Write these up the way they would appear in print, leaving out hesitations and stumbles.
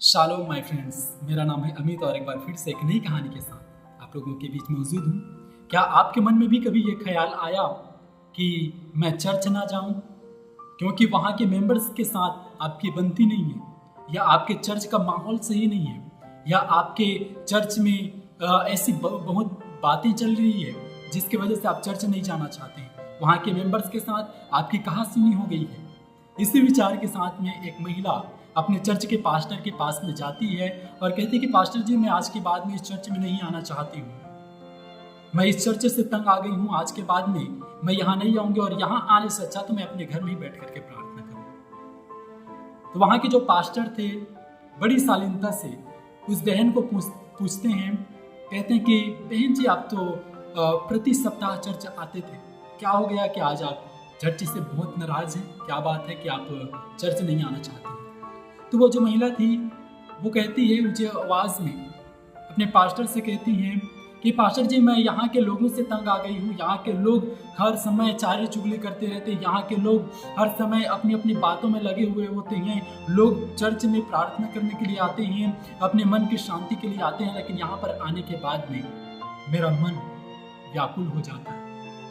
Shalom my friends, मेरा नाम है अमित और एक बार फिर से एक नई कहानी के साथ आप लोगों के बीच मौजूद हूँ। क्या आपके मन में भी कभी ये ख्याल आया कि मैं चर्च ना जाऊँ क्योंकि वहाँ के मेंबर्स के साथ आपकी बनती नहीं है, या आपके चर्च का माहौल सही नहीं है, या आपके चर्च में ऐसी बहुत बातें चल रही है जिसकी वजह से आप चर्च नहीं जाना चाहते हैं। वहाँ के मेंबर्स के साथ आपकी कहासुनी हो गई है। इसी विचार के साथ में एक महिला अपने चर्च के पास्टर के पास में जाती है और कहती है कि पास्टर जी, मैं आज के बाद में इस चर्च में नहीं आना चाहती हूँ। मैं इस चर्च से तंग आ गई हूँ। आज के बाद में मैं यहाँ नहीं आऊंगी और यहाँ आने से अच्छा तो मैं अपने घर में ही बैठ करके प्रार्थना करूँ। तो वहाँ के जो पास्टर थे बड़ी शालीनता से उस बहन को पूछते हैं, कहते हैं कि बहन जी, आप तो प्रति सप्ताह चर्च आते थे, क्या हो गया कि आज आप चर्च से बहुत नाराज हैं? क्या बात है कि आप चर्च नहीं आना चाहते हैं? तो वो जो महिला थी वो कहती है ऊंची आवाज़ में अपने पास्टर से कहती हैं कि पास्टर जी, मैं यहाँ के लोगों से तंग आ गई हूँ। यहाँ के लोग हर समय चारे चुगली करते रहते हैं। यहाँ के लोग हर समय अपनी अपनी बातों में लगे हुए होते हैं। लोग चर्च में प्रार्थना करने के लिए आते हैं, अपने मन की शांति के लिए आते हैं, लेकिन यहाँ पर आने के बाद में मेरा मन व्याकुल हो जाता है।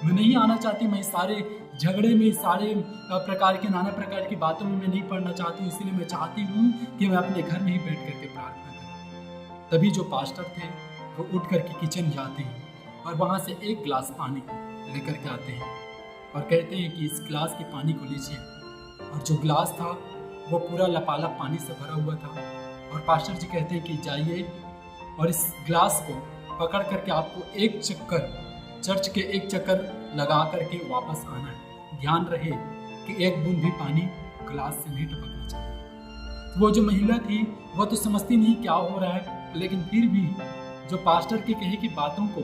मैं नहीं आना चाहती। मैं सारे झगड़े में, सारे प्रकार के नाना प्रकार की बातों में मैं नहीं पढ़ना चाहती हूँ। इसलिए मैं चाहती हूँ कि मैं अपने घर में ही बैठ करके प्रार्थना करूँ। तभी जो पास्टर थे वो उठ करके किचन जाते हैं और वहाँ से एक गिलास पानी लेकर के आते हैं और कहते हैं कि इस गिलास के पानी को लीजिए। और जो गिलास था वो पूरा लपालप पानी से भरा हुआ था। और पास्टर जी कहते हैं कि जाइए और इस गिलास को पकड़ करके आपको एक चक्कर, चर्च के एक चक्कर लगा करके वापस आना है। ध्यान रहे कि एक बूंद भी पानी गिलास से नहीं टपकना चाहिए। तो वो जो महिला थी वो तो समझती नहीं क्या हो रहा है, लेकिन फिर भी जो पास्टर के कहे की बातों को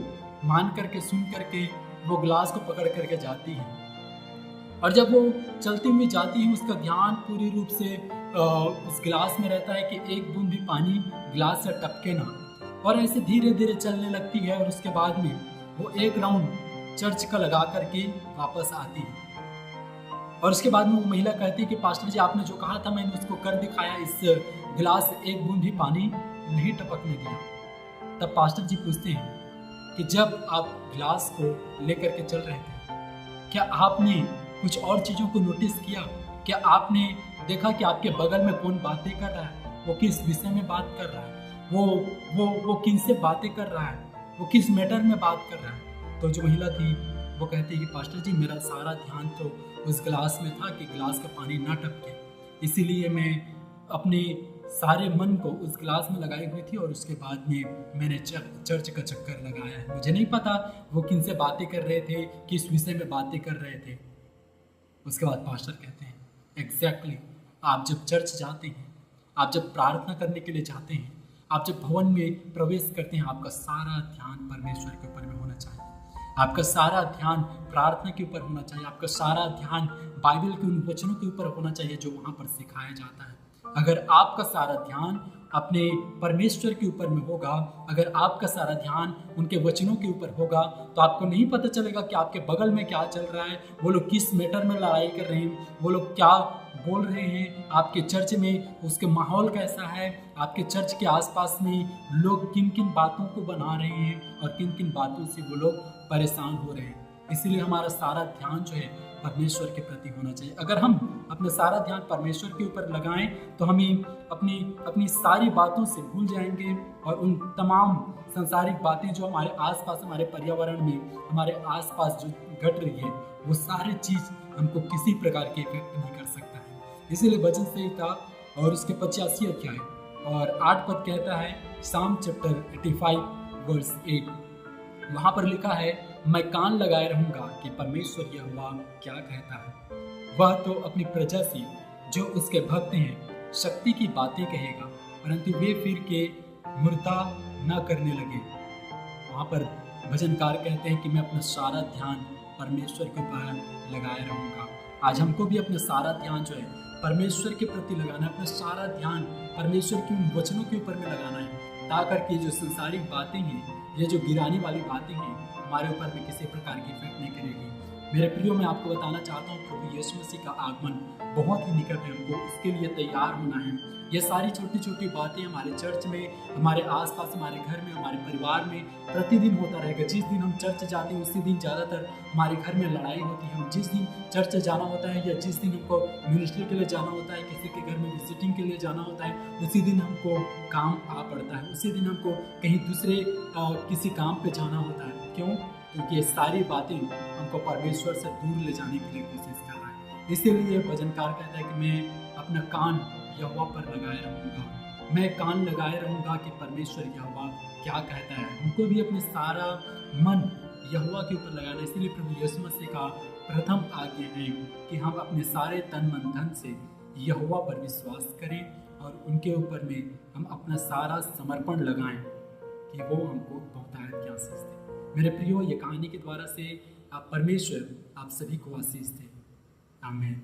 मान करके, सुन करके वो गिलास को पकड़ करके जाती है। और जब वो चलती हुई जाती है उसका ध्यान पूरी रूप से उस गिलास में रहता है कि एक बूंद भी पानी गिलास से टपके ना। और ऐसे धीरे धीरे चलने लगती है और उसके बाद में वो एक राउंड चर्च का लगा करके वापस आती है। और उसके बाद में वो महिला कहती है कि पास्टर जी, आपने जो कहा था मैंने उसको कर दिखाया, इस गिलास से एक बूंद भी पानी नहीं टपकने दिया। तब पास्टर जी पूछते हैं कि जब आप गिलास को लेकर के चल रहे थे, क्या आपने कुछ और चीज़ों को नोटिस किया? क्या आपने देखा कि आपके बगल में कौन बातें कर रहा है, वो किस विषय में बात कर रहा है, वो किन से बातें कर रहा है, वो किस मैटर में बात कर रहा है? तो जो महिला थी वो कहती है कि पास्टर जी, मेरा सारा ध्यान तो उस गिलास में था कि गिलास का पानी ना टपके, इसीलिए मैं अपने सारे मन को उस गिलास में लगाई हुई थी और उसके बाद में मैंने चर्च का चक्कर लगाया है। मुझे नहीं पता वो किन से बातें कर रहे थे, किस विषय में बातें कर रहे थे। उसके बाद पास्टर कहते हैं, एग्जैक्टली, आप जब चर्च जाते हैं, आप जब प्रार्थना करने के लिए जाते हैं, आप जब भवन में प्रवेश करते हैं, आपका सारा ध्यान परमेश्वर के ऊपर में होना चाहिए। आपका सारा ध्यान प्रार्थना के ऊपर होना चाहिए। आपका सारा ध्यान बाइबल के उन वचनों के ऊपर होना चाहिए जो वहाँ पर सिखाया जाता है। अगर आपका सारा ध्यान अपने परमेश्वर के ऊपर में होगा, अगर आपका सारा ध्यान उनके वचनों के ऊपर होगा, तो आपको नहीं पता चलेगा कि आपके बगल में क्या चल रहा है, वो लोग किस मैटर में लड़ाई कर रहे हैं, वो लोग क्या बोल रहे हैं, आपके चर्च में उसके माहौल कैसा है, आपके चर्च के आसपास में लोग किन किन बातों को बना रहे हैं और किन किन बातों से वो लोग परेशान हो रहे हैं। इसीलिए हमारा सारा ध्यान जो है परमेश्वर के प्रति होना चाहिए। अगर हम अपना सारा ध्यान परमेश्वर के ऊपर लगाएं तो हमें अपनी सारी बातों से भूल जाएंगे और उन तमाम सांसारिक बातें जो हमारे आसपास, हमारे पर्यावरण में, हमारे आसपास जो घट रही है, वो सारी चीज़ हमको किसी प्रकार के इफेक्ट नहीं कर सकता है। इसीलिए वचन संहिता और उसके 85 अध्याय और 8 पद कहता है, साम चैप्टर 85 वर्स 8, वहाँ पर लिखा है, मैं कान लगाए रहूंगा कि परमेश्वर यहोवा क्या कहता है। वह तो अपनी प्रजा से जो उसके भक्त हैं शक्ति की बातें कहेगा, परंतु वे फिर के मूर्ता न करने लगे। वहाँ पर भजनकार कहते हैं कि मैं अपना सारा ध्यान परमेश्वर के ऊपर लगाए रहूंगा। आज हमको भी अपना सारा ध्यान जो है परमेश्वर के प्रति लगाना है, अपना सारा ध्यान परमेश्वर के उन वचनों के ऊपर में लगाना है, ताकि जो संसारिक बातें हैं, ये जो गिराने वाली बातें हैं, हमारे ऊपर में किसी प्रकार की इफेक्ट नहीं करेगी। मेरे प्रियो, मैं आपको बताना चाहता हूँ प्रभु यीशु मसीह का आगमन बहुत ही निकट है। हमको इसके लिए तैयार होना है। ये सारी छोटी छोटी बातें हमारे चर्च में, हमारे आसपास, हमारे घर में, हमारे परिवार में प्रतिदिन होता रहेगा। जिस दिन हम चर्च जाते हैं उसी दिन ज़्यादातर हमारे घर में लड़ाई होती है। हम जिस दिन चर्च जाना होता है या जिस दिन हमको मिनिस्ट्री के लिए जाना होता है, किसी के घर में विजिटिंग के लिए जाना होता है, उसी दिन हमको काम आ पड़ता है। उसी दिन हमको कहीं दूसरे किसी काम पे जाना होता है। क्यों? क्योंकि ये सारी बातें हमको परमेश्वर से दूर ले जाने के लिए कोशिश कर रहा है। इसीलिए भजनकार कहता है कि मैं अपना कान यहोवा पर लगाए रहूँगा। मैं कान लगाए रहूँगा कि परमेश्वर यहोवा क्या कहता है। हमको भी अपने सारा मन यहोवा के ऊपर लगाना। इसीलिए प्रभु यीशु मसीह का प्रथम आज्ञा है कि हम अपने सारे तन मन धन से यहोवा पर विश्वास करें और उनके ऊपर में हम अपना सारा समर्पण लगाएं कि वो हमको बहुतायत की आशीष दे। मेरे प्रियो, ये कहानी के द्वारा से आप परमेश्वर आप सभी को आशीष दे। आमीन।